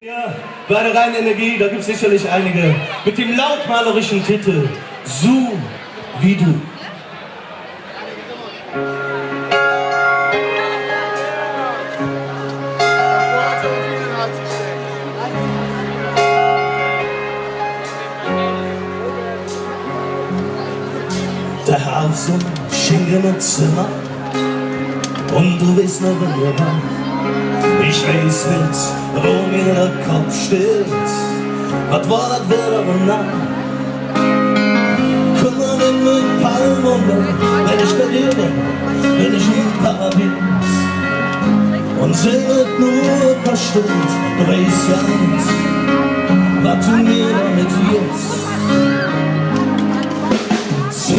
Ja, bei der reinen Energie, da gibt es sicherlich einige mit dem lautmalerischen Titel So wie du. Der Haus und Schinken Zimmer und du weißt noch, wenn wir waren. Ich weiß nicht, wo mir der Kopf steht. Was war das wieder und nach? Kümmere mich mit Palmen, wenn ich bei dir bin ich im Paradies. Und singet nur ein paar Stunden, du weißt ja nicht, was du mir damit jetzt. So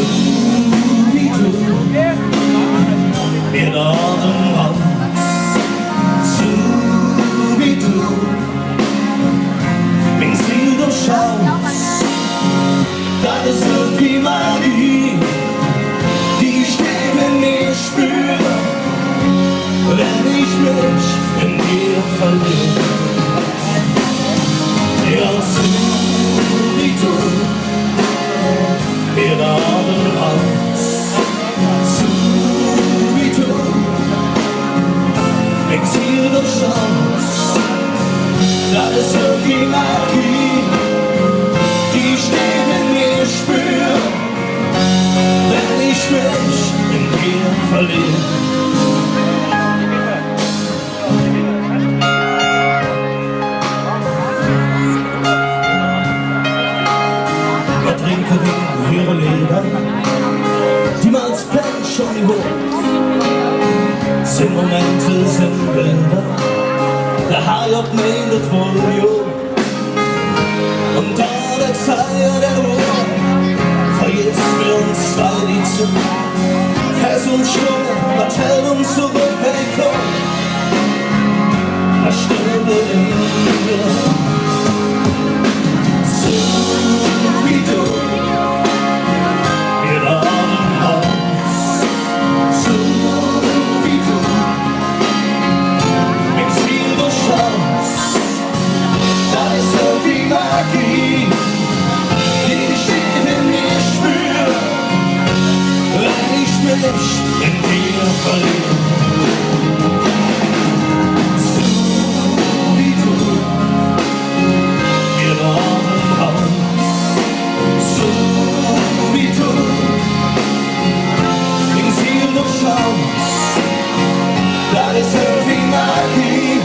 wie du, mir der Atem raus. Das ist irgendwie Magie, die ich in mir spüre, wenn ich mich in dir verliere. Ja, so wie du, mir der Atem raus. So wie du, Exil der Chance. Das ist irgendwie Magie, die ich in mir spüre, wenn ich mich in dir verliere. Wir trinken Wein, hören Lieder, die man als Fan schon gehört. Sind Momente, sind Bilder, der heilt mir in das Volume. Und da der Zeiger der Ruhe vergisst für uns zwei die Zunge. Fest und Schwung, was hält uns zurück, hey komm, das Stirbe in mir. So wie du, mir der Atem raus. So wie du, Exil der Chance. Das ist irgendwie Magie, die ich in mir spüre, wenn ich mich in dir verliere. So wie du, mir der Atem raus. So wie du, Exil der Chance. Das ist irgendwie Magie,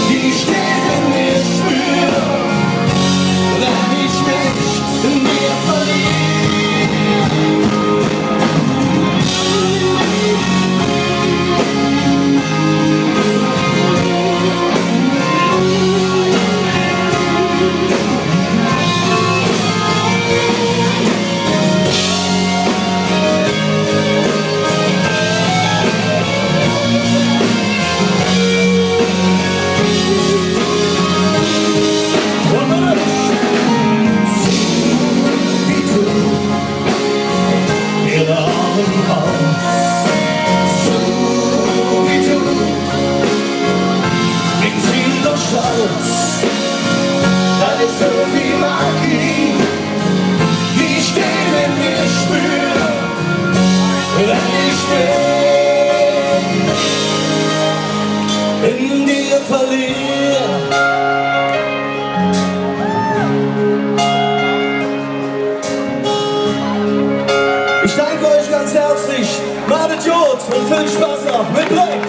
die ich in mir spüre, wenn ich mich in mir verliere. Das ist irgendwie Magie, die ich in mir spüre, wenn ich mich in dir verliere. Ich danke euch ganz herzlich, macht Idiot und viel Spaß noch mit Lex.